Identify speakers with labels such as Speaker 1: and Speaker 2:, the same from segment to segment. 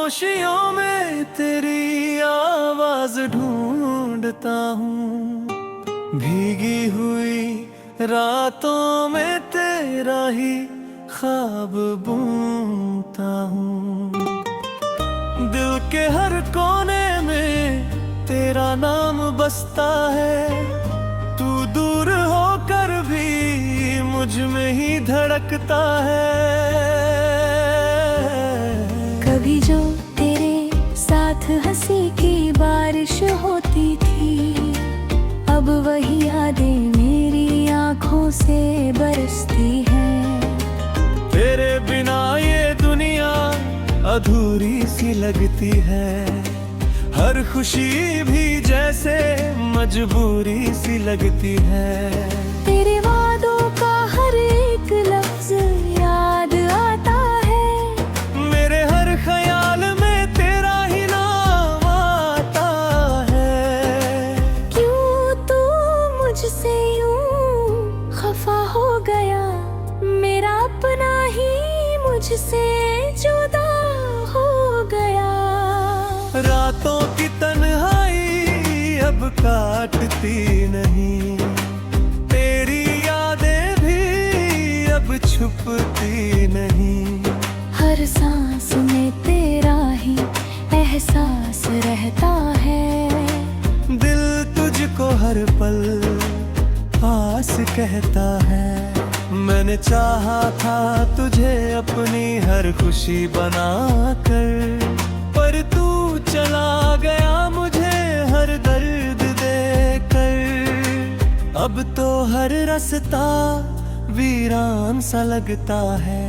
Speaker 1: खामोशियों में तेरी आवाज ढूंढता हूँ, भीगी हुई रातों में तेरा ही ख्वाब बुनता हूँ। दिल के हर कोने में तेरा नाम बसता है, तू दूर होकर भी मुझ में ही धड़कता है।
Speaker 2: कभी जो तेरे साथ हंसी की बारिश होती थी, अब वही यादें मेरी आंखों से बरसती हैं।
Speaker 1: तेरे बिना ये दुनिया अधूरी सी लगती है, हर खुशी भी जैसे मजबूरी सी लगती है।
Speaker 2: तेरे वादों का हर एक लफ्ज याद आता है,
Speaker 1: मेरे हर ख्याल में तेरा ही नाम आता है।
Speaker 2: क्यों तू मुझसे यूं खफा हो गया, मेरा अपना ही मुझसे जुदा हो गया।
Speaker 1: रातों की तन्हाई अब काटती नहीं, तेरी यादें भी अब छुपती नहीं।
Speaker 2: हर सांस में तेरा ही एहसास रहता है,
Speaker 1: दिल तुझको हर पल पास कहता है। मैंने चाहा था तुझे अपनी हर खुशी बनाकर, पर तू चला गया मुझे हर दर्द देकर। अब तो हर रास्ता वीरान सा लगता है,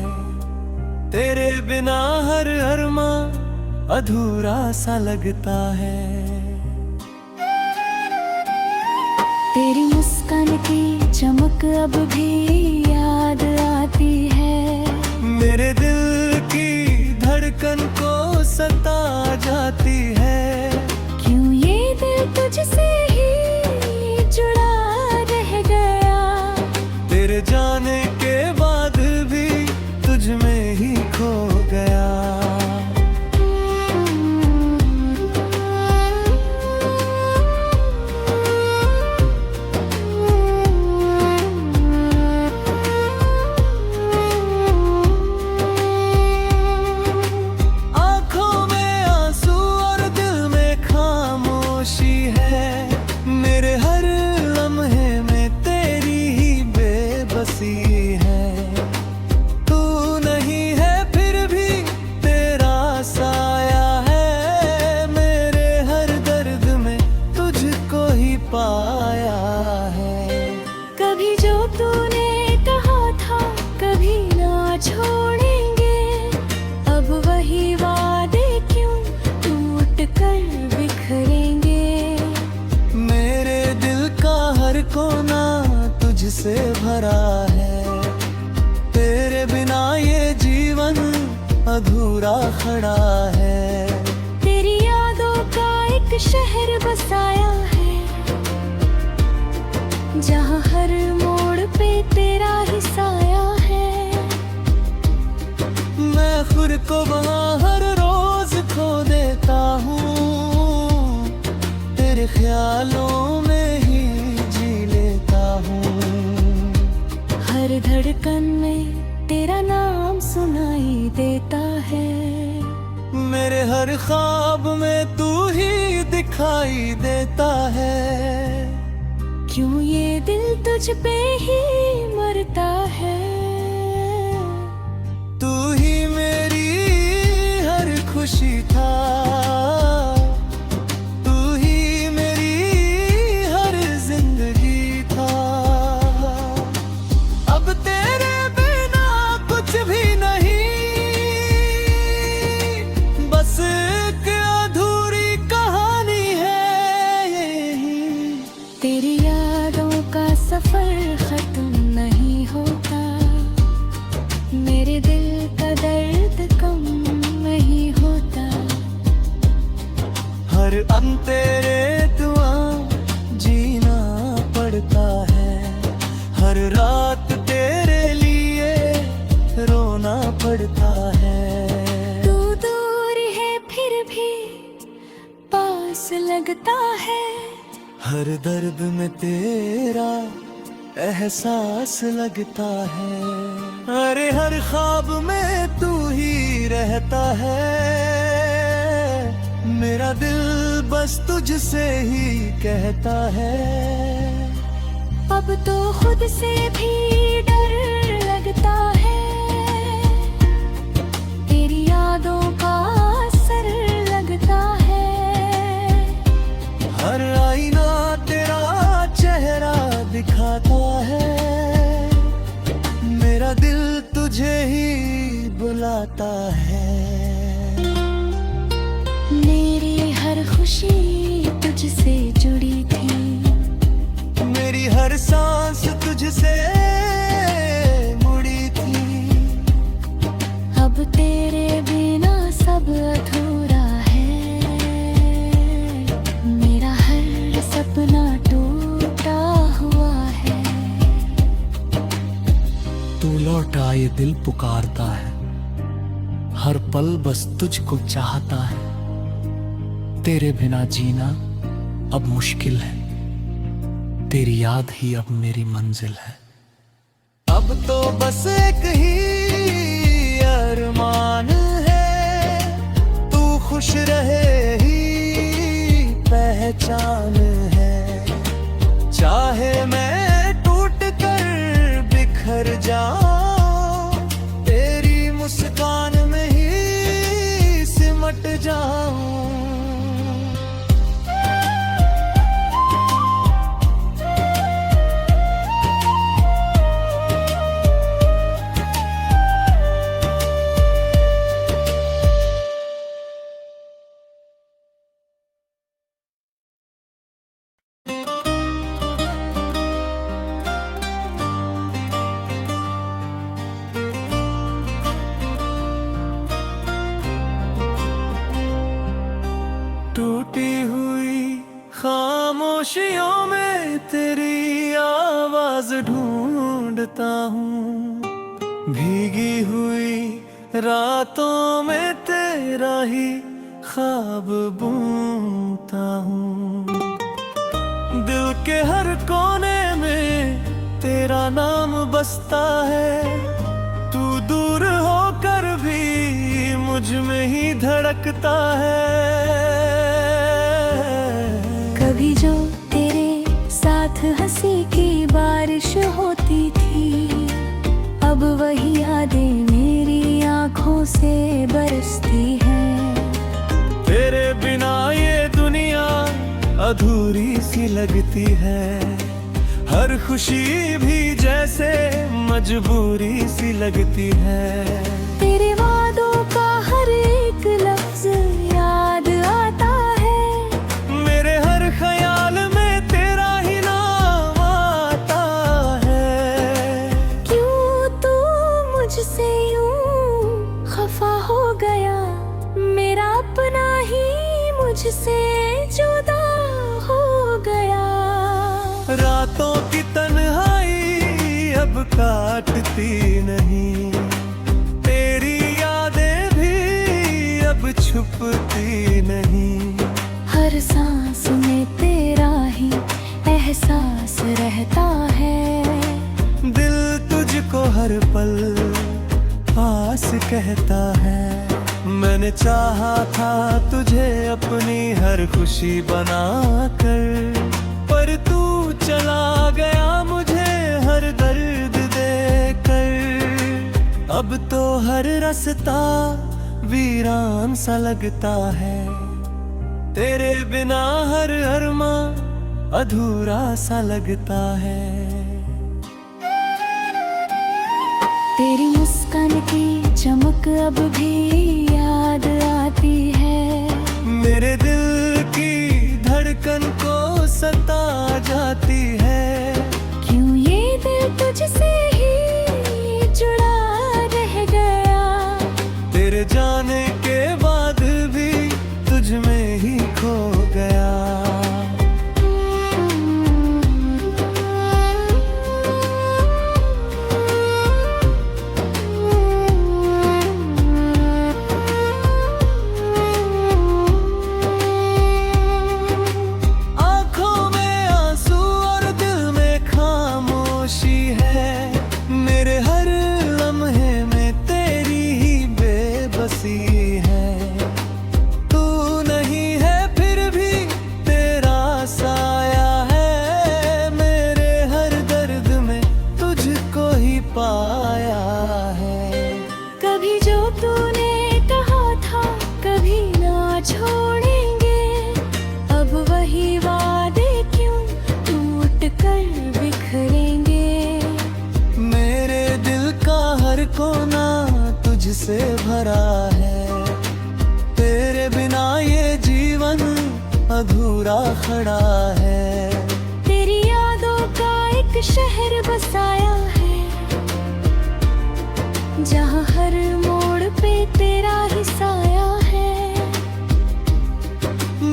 Speaker 1: तेरे बिना हर अरमां अधूरा सा लगता है।
Speaker 2: तेरी मुस्कान की चमक अब भी याद आती है,
Speaker 1: मेरे दिल की धड़कन को सता जाती है।
Speaker 2: क्यों ये दिल तुझसे ही जुड़ा रह गया,
Speaker 1: तेरे जाने के बाद भी तुझ में ही खो गया। आंखों में आंसू और दिल में खामोशी है, मेरे हर लम्हे में तेरी ही बेबसी है। तू नहीं है फिर भी तेरा साया है, मेरे हर दर्द में तुझको ही पाया है।
Speaker 2: कभी जो तूने कहा था कभी ना छोड़ेंगे, अब वही वादे क्यों टूट कर बिखरेंगे।
Speaker 1: मेरे दिल का हर कोना तुझसे भरा है, तेरे बिना ये जीवन अधूरा खड़ा है।
Speaker 2: तेरी यादों का एक शहर बसाया है, जहाँ हर मोड़ पे तेरा ही साया है।
Speaker 1: मैं खुद को वहाँ हर रोज खो देता हूँ, तेरे ख्यालों में ही जी लेता हूँ।
Speaker 2: हर धड़कन में तेरा नाम सुनाई देता है,
Speaker 1: मेरे हर ख्वाब में तू ही दिखाई देता है।
Speaker 2: क्यों ये दिल तुझ पे ही मरता है,
Speaker 1: तू ही मेरी हर खुशी था, तू ही मेरी हर जिंदगी था। अब तेरे बिना कुछ भी नहीं, बस एक अधूरी कहानी है यही।
Speaker 2: तेरी यादों का सफर खत्म नहीं होता, मेरे दिल का दर्द कम नहीं होता।
Speaker 1: हर अंधेरे दुआ जीना पड़ता है, हर रात तेरे लिए रोना पड़ता है।
Speaker 2: तू दूर है लगता है।
Speaker 1: हर दर्द में तेरा एहसास लगता है। अरे हर ख्वाब में तू ही रहता है। मेरा दिल बस तुझसे ही कहता है।
Speaker 2: अब तो खुद से भी डर लगता है। तेरी यादों का असर लगता है।
Speaker 1: हर आईना तेरा चेहरा दिखाता है। मेरा दिल तुझे ही बुलाता है।
Speaker 2: मेरी हर खुशी तुझसे जुड़ी थी।
Speaker 1: मेरी हर सांस तुझसे मुड़ी थी।
Speaker 2: अब तेरे बिना सब अधूरा है। मेरा हर सपना टूटा हुआ है।
Speaker 1: तू लौट आ ये दिल पुकारता है। हर पल बस तुझको चाहता है। तेरे बिना जीना अब मुश्किल है। तेरी याद ही अब मेरी मंजिल है। अब तो बस एक ही अरमान है। तू खुश रहे ही पहचान है। चाहे मैं टूट कर बिखर जाऊं, तेरी मुस्कान में ही सिमट जाऊं। टूटी हुई खामोशियों में तेरी आवाज ढूंढता हूँ। भीगी हुई रातों में तेरा ही ख्वाब बुनता हूँ। दिल के हर कोने में तेरा नाम बसता है। तू दूर होकर भी मुझ में ही धड़कता है।
Speaker 2: कभी जो तेरे साथ हंसी की बारिश होती थी, अब वही यादें मेरी आंखों से बरसती हैं।
Speaker 1: तेरे बिना ये दुनिया अधूरी सी लगती है। हर खुशी भी जैसे मजबूरी सी लगती है।
Speaker 2: तेरे वादों का हर एक लफ्ज याद आता है।
Speaker 1: मेरे हर ख्याल में तेरा ही नाम आता है।
Speaker 2: क्यों तू मुझसे यूं खफा हो गया, मेरा अपना ही मुझसे जुदा हो गया।
Speaker 1: रातों की तन्हाई अब काटती नहीं। तेरी यादें भी अब छुपती नहीं।
Speaker 2: हर सांस में तेरा ही एहसास रहता है।
Speaker 1: दिल तुझको हर पल पास कहता है। मैंने चाहा था तुझे अपनी हर खुशी बनाकर, पर तू चला गया मुझे हर दर्द देकर। अब तो हर रास्ता वीरान सा लगता है। तेरे बिना हर अरमा अधूरा सा लगता है।
Speaker 2: तेरी मुस्कान की चमक अब भी याद आती है।
Speaker 1: मेरे दिल की धड़कन को सता जाती है।
Speaker 2: क्यों ये दिल तुझसे ही जुड़ा रह गया।
Speaker 1: तेरे जाने के बाद भी तुझ में ही खो गया।
Speaker 2: छोड़ेंगे, अब वही वादे क्यों टूट कर बिखरेंगे।
Speaker 1: मेरे दिल का हर कोना तुझसे भरा है, तेरे बिना ये जीवन अधूरा खड़ा है।
Speaker 2: तेरी यादों का एक शहर बसाया है, जहाँ हर मोड़ पे तेरा ही साया है।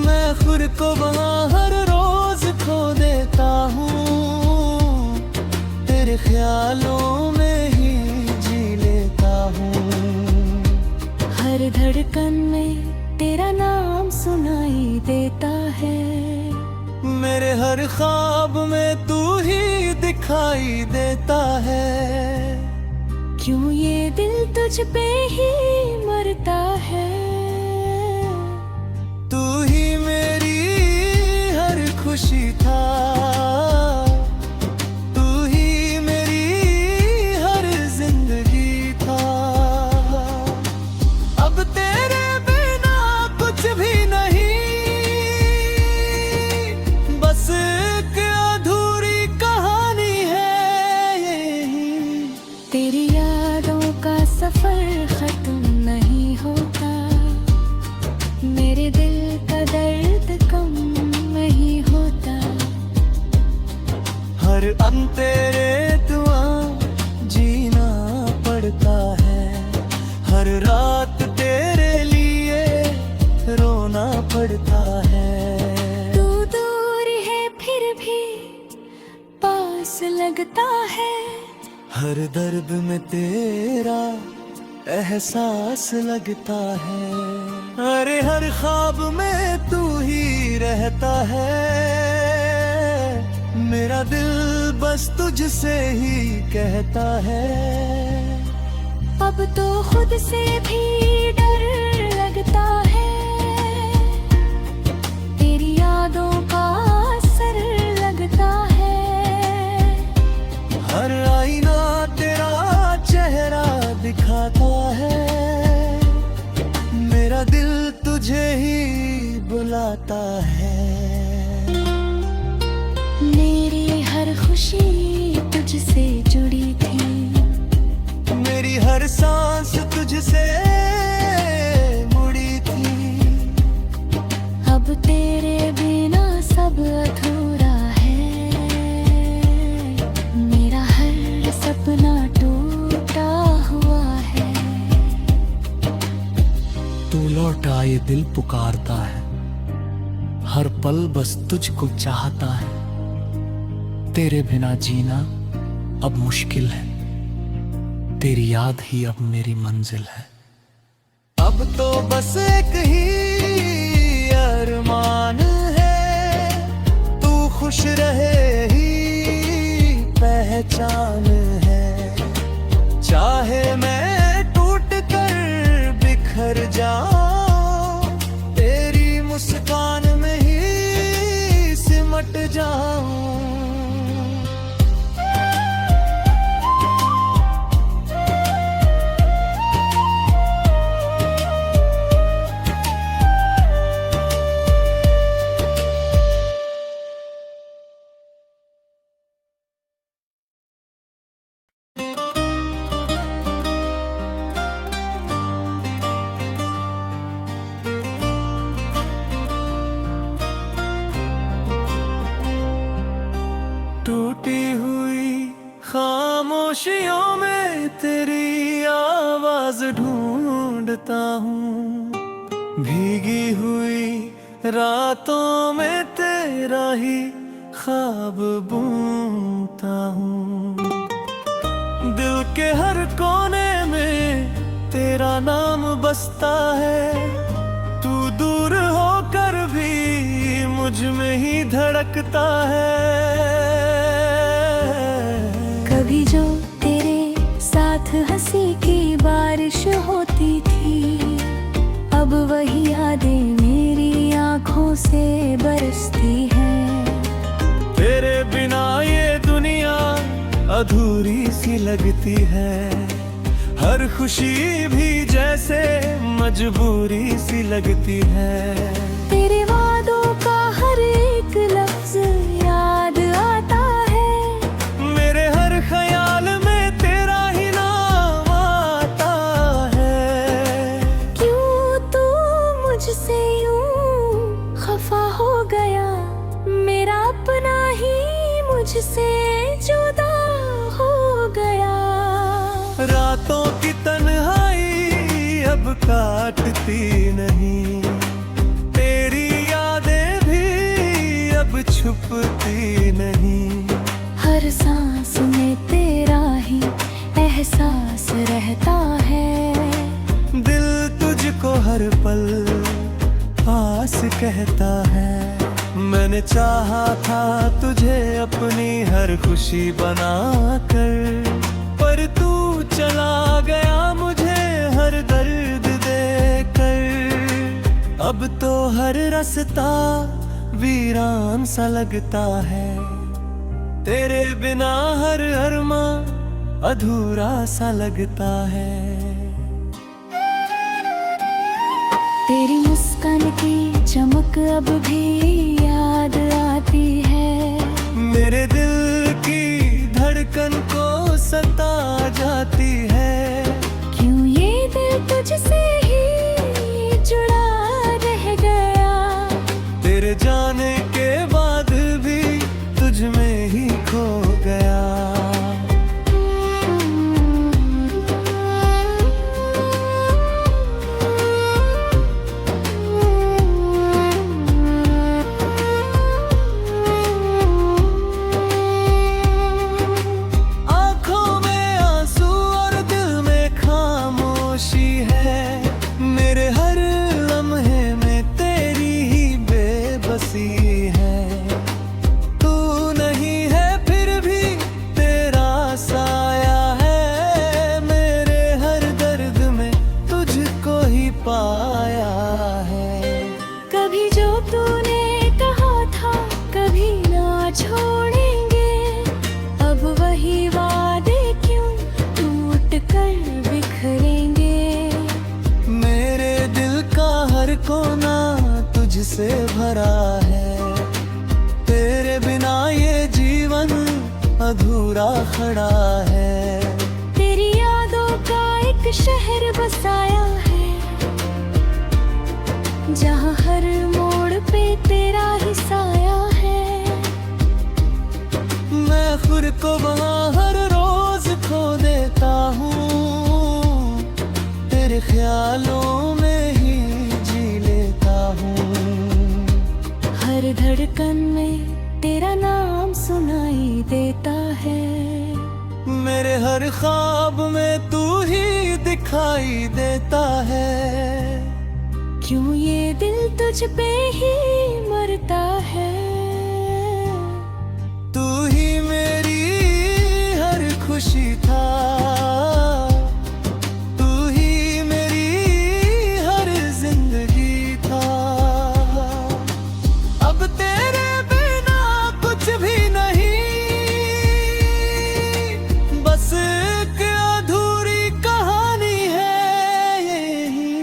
Speaker 1: मैं खुद को वहाँ हर रोज खो देता हूँ, तेरे ख्यालों में ही जी लेता हूँ।
Speaker 2: हर धड़कन में तेरा नाम सुनाई देता है,
Speaker 1: मेरे हर ख्वाब में तू ही दिखाई देता है।
Speaker 2: क्यों ये दिल तुझ पे ही मरता है।
Speaker 1: तू ही मेरी हर खुशी था, तू ही मेरी हर जिंदगी था। अब तेरे बिना कुछ भी नहीं, बस एक अधूरी कहानी है यही।
Speaker 2: तेरी यादों का सफर खत्म नहीं होता, मेरे दिल का दर्द कम नहीं होता।
Speaker 1: हर अंधेरे दुआ जीना पड़ता है, हर रात तेरे लिए रोना पड़ता है।
Speaker 2: तू दूर है फिर भी पास लगता है,
Speaker 1: हर दर्द में तेरा एहसास लगता है। अरे हर ख्वाब में तू ही रहता है, मेरा दिल बस तुझसे ही कहता है।
Speaker 2: अब तो खुद से भी डर लगता है, तेरी यादों का असर लगता है।
Speaker 1: हर आईना तेरा चेहरा दिखाता है, मेरा दिल तुझे ही बुलाता है।
Speaker 2: मेरी हर खुशी तुझसे जुड़ी थी,
Speaker 1: मेरी हर सांस तुझसे मुड़ी थी।
Speaker 2: अब तेरे बिना सब अधूरा है, मेरा हर सपना टूटा हुआ है।
Speaker 1: तू लौट आए दिल पुकारता है, हर पल बस तुझको चाहता है। तेरे बिना जीना अब मुश्किल है, तेरी याद ही अब मेरी मंजिल है। अब तो बस एक ही अरमान है, तू खुश रहे ही पहचान है। चाहे मैं टूट कर बिखर जाऊं, तेरी मुस्कान में ही सिमट जाऊं। टूटी हुई खामोशियों में तेरी आवाज ढूंढता हूँ, भीगी हुई रातों में तेरा ही ख्वाब बुनता हूँ। दिल के हर कोने में तेरा नाम बसता है, तू दूर होकर भी मुझ में ही धड़कता है।
Speaker 2: कभी जो तेरे साथ हंसी की बारिश होती थी, अब वही यादें मेरी आंखों से बरसती हैं।
Speaker 1: तेरे बिना ये दुनिया अधूरी सी लगती है, हर खुशी भी जैसे मजबूरी सी लगती है।
Speaker 2: तेरे वादों का हर एक लफ्ज याद आता है।
Speaker 1: मेरे हर ख्याल में तेरा ही नाम आता है।
Speaker 2: क्यों तू मुझसे यूं खफा हो गया, मेरा अपना ही मुझसे जुदा हो गया।
Speaker 1: रातों की तन्हाई अब काटती नहीं, तेरी यादें भी अब छुपती नहीं।
Speaker 2: हर सांस में तेरा ही एहसास रहता है।
Speaker 1: दिल तुझको हर पल पास कहता है। मैंने चाहा था तुझे अपनी हर खुशी बना कर, पर तू चला गया मुझे हर दर्द देकर। अब तो हर रास्ता वीरान सा लगता है, तेरे बिना हर अरमा अधूरा सा लगता है।
Speaker 2: तेरी मुस्कान की चमक अब भी याद आती है।
Speaker 1: मेरे दिल की धड़कन को सता जाती है।
Speaker 2: क्यों ये दिल तुझसे ही जुड़ा रह गया,
Speaker 1: तेरे जाने के बाद भी तुझ में ही खो गया। पाया है
Speaker 2: कभी जो तूने कहा था कभी ना छोड़ेंगे, अब वही वादे क्यों टूट कर बिखरेंगे।
Speaker 1: मेरे दिल का हर कोना तुझसे भरा है, तेरे बिना ये जीवन अधूरा खड़ा है।
Speaker 2: तेरी यादों का एक शहर बसाया है, जहाँ हर मोड़ पे तेरा ही साया है।
Speaker 1: मैं खुद को वहाँ हर रोज खो देता हूँ, तेरे ख्यालों में ही जी लेता हूँ।
Speaker 2: हर धड़कन में तेरा नाम सुनाई देता है,
Speaker 1: मेरे हर ख्वाब में तू ही दिखाई देता है।
Speaker 2: क्यों ये दिल तुझ पे ही मरता है,
Speaker 1: तू ही मेरी हर खुशी था, तू ही मेरी हर जिंदगी था। अब तेरे बिना कुछ भी नहीं, बस एक अधूरी कहानी है यही।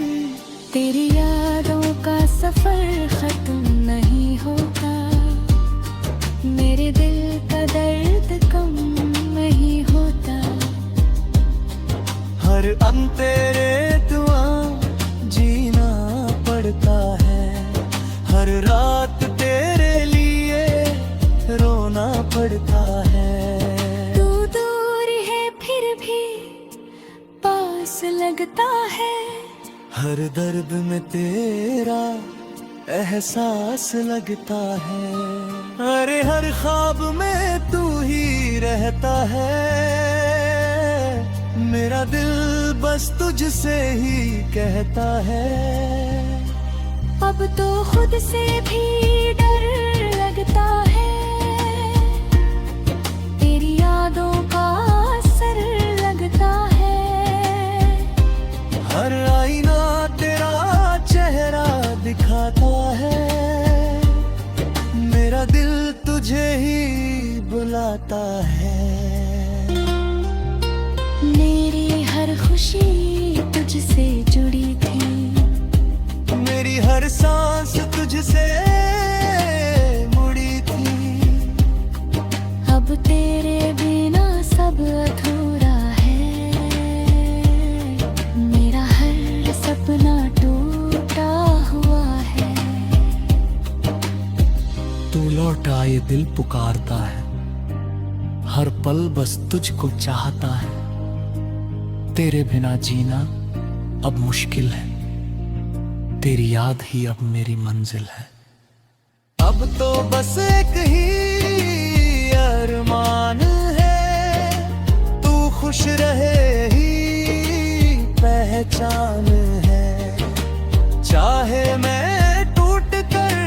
Speaker 2: तेरी यादों का सफर खत्म नहीं होता, मेरे दिल का दर्द कम नहीं होता।
Speaker 1: हर अंधेरे दुआ जीना पड़ता है, हर रात तेरे लिए रोना पड़ता है।
Speaker 2: तू दूर है फिर भी पास लगता है,
Speaker 1: हर दर्द में तेरा एहसास लगता है। अरे हर ख्वाब में तू ही रहता है, मेरा दिल बस तुझसे ही कहता है।
Speaker 2: अब तो खुद से भी डर लगता है, तेरी यादों का असर लगता है।
Speaker 1: हर आईना तेरा चेहरा दिखाता है, मेरा दिल तुझे ही बुलाता है।
Speaker 2: मेरी हर खुशी
Speaker 1: सांस तुझसे मुड़ी थी।
Speaker 2: अब तेरे बिना सब अधूरा है, मेरा हर सपना टूटा हुआ है।
Speaker 1: तू लौटा ये दिल पुकारता है, हर पल बस तुझको चाहता है। तेरे बिना जीना अब मुश्किल है, तेरी याद ही अब मेरी मंजिल है। अब तो बस एक ही अरमान है, तू खुश रहे ही पहचान है। चाहे मैं टूट कर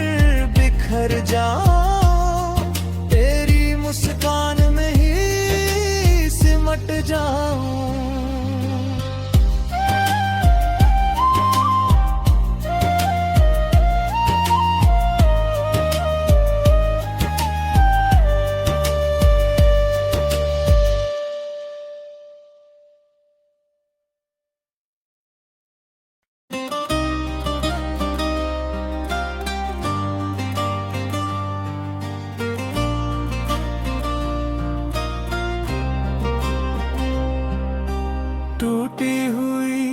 Speaker 1: बिखर जाऊं, तेरी मुस्कान में ही सिमट जाऊं। टूटी हुई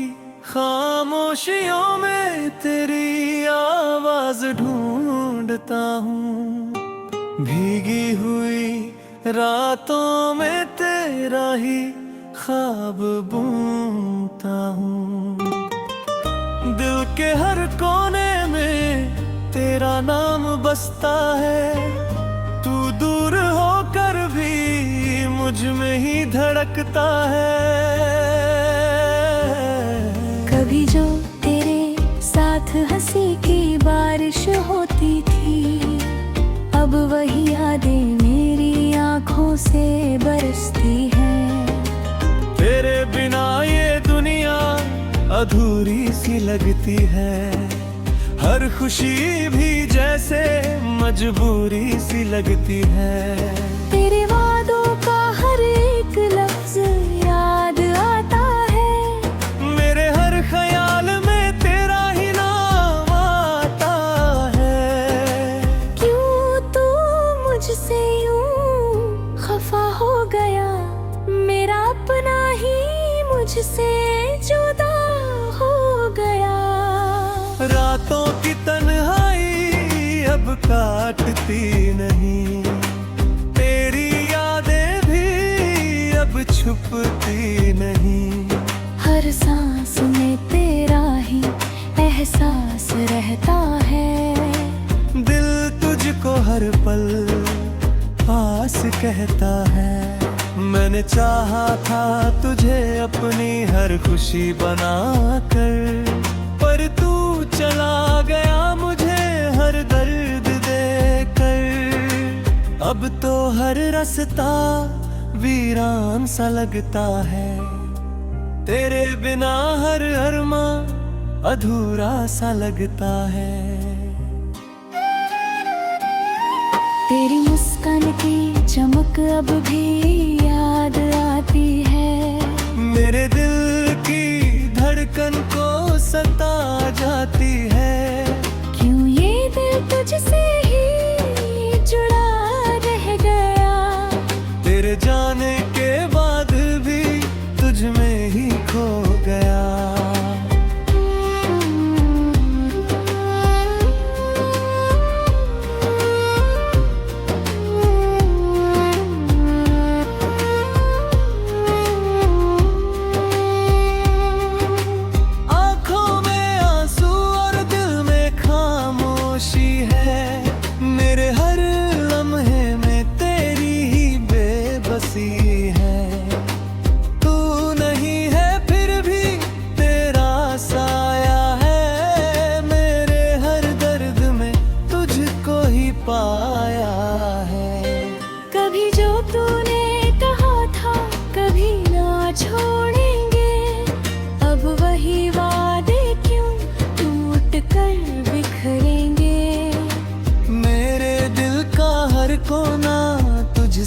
Speaker 1: खामोशियों में तेरी आवाज ढूंढता हूँ, भीगी हुई रातों में तेरा ही ख्वाब बुनता हूँ। दिल के हर कोने में तेरा नाम बसता है, तू दूर होकर भी मुझ में ही धड़कता है।
Speaker 2: कभी जो तेरे साथ हंसी की बारिश होती थी, अब वही यादें मेरी आंखों से बरसती हैं।
Speaker 1: तेरे बिना ये दुनिया अधूरी सी लगती है, हर खुशी भी जैसे मजबूरी सी लगती है।
Speaker 2: तेरे वादों का हर एक लफ्ज याद आता है,
Speaker 1: मेरे हर ख्याल में तेरा ही नाम आता है।
Speaker 2: क्यों तू मुझसे यूं खफा हो गया, मेरा अपना ही मुझसे जुदा हो गया।
Speaker 1: रातों की तन्हाई अब काटती नहीं, तेरी यादें भी अब छुपती नहीं।
Speaker 2: हर सांस में तेरा ही एहसास रहता है,
Speaker 1: दिल तुझको हर पल पास कहता है। मैंने चाहा था तुझे अपनी हर खुशी बनाकर, पर तू चला गया मुझे हर दर्द देकर। अब तो हर रास्ता वीरान सा लगता है, तेरे बिना हर अरमां अधूरा सा लगता है।
Speaker 2: तेरी मुस्कान की चमक अब भी याद आती है,
Speaker 1: मेरे दिल की धड़कन को सता जाती है।
Speaker 2: क्यों ये दिल तुझसे ही जुड़ा रह गया,
Speaker 1: तेरे जाने के बाद भी तुझ में ही खो गया।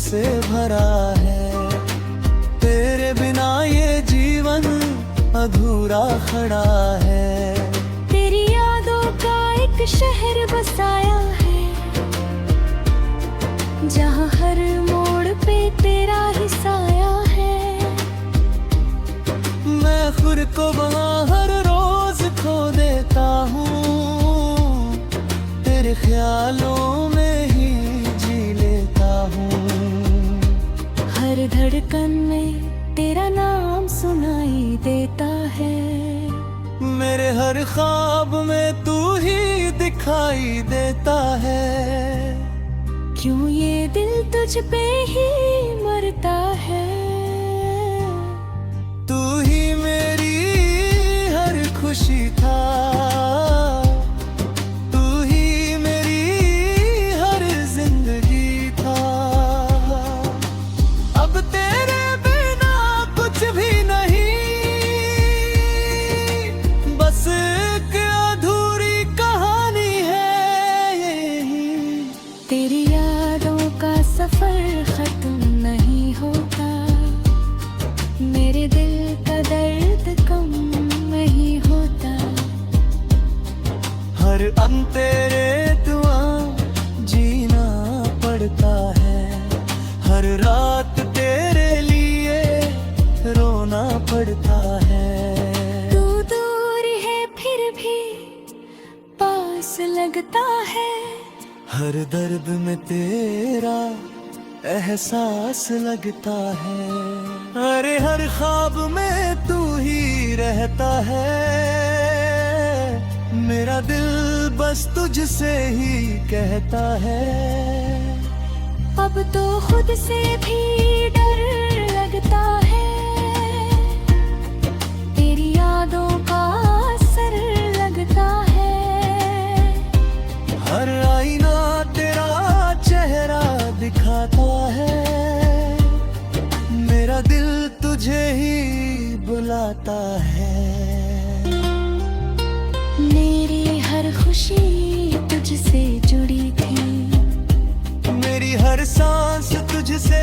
Speaker 1: से भरा है, तेरे बिना ये जीवन अधूरा खड़ा है।
Speaker 2: तेरी यादों का एक एक शहर बसाया है, जहाँ हर मोड़ पे तेरा ही साया है।
Speaker 1: मैं खुद को वहाँ हर रोज खो देता हूँ, तेरे ख्यालों में ही जी लेता हूँ।
Speaker 2: हर धड़कन में तेरा नाम सुनाई देता है,
Speaker 1: मेरे हर ख्वाब में तू ही दिखाई देता है।
Speaker 2: क्यों ये दिल तुझ पे ही मरता है।
Speaker 1: तू ही मेरी हर खुशी था, तू ही मेरी हर जिंदगी था। अब तेरे बिना कुछ भी नहीं, बस एक अधूरी कहानी है यही।
Speaker 2: तेरी यादों का सफर खत्म नहीं होता, मेरे दिल का दर्द कम नहीं होता।
Speaker 1: हर अंधेरे दुआ जीना पड़ता है, हर रात तेरे लिए रोना पड़ता है।
Speaker 2: तू दूर है फिर भी पास लगता है,
Speaker 1: हर दर्द में तेरा एहसास लगता है। अरे हर ख्वाब में तू ही रहता है, मेरा दिल बस तुझसे ही कहता है।
Speaker 2: अब तो खुद से भी डर लगता है, तेरी यादों का असर लगता है।
Speaker 1: हर आईना तेरा चेहरा दिखाता है, मेरा दिल तुझे ही बुलाता है।
Speaker 2: मेरी हर खुशी तुझसे जुड़ी थी,
Speaker 1: मेरी हर सांस तुझसे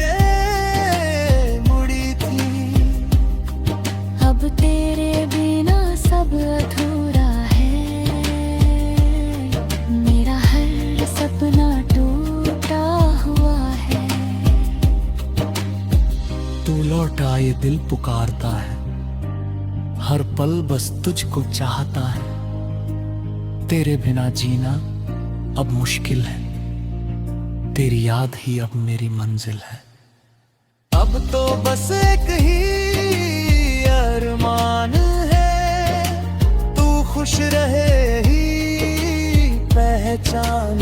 Speaker 1: मुड़ी थी।
Speaker 2: अब तेरे बिना सब अधूरा है, मेरा हर सपना टूटा हुआ है।
Speaker 1: तू लौटा ये दिल पुकारता है, हर पल बस तुझको चाहता है। तेरे बिना जीना अब मुश्किल है, तेरी याद ही अब मेरी मंजिल है। अब तो बस एक ही अरमान है, तू खुश रहे ही पहचान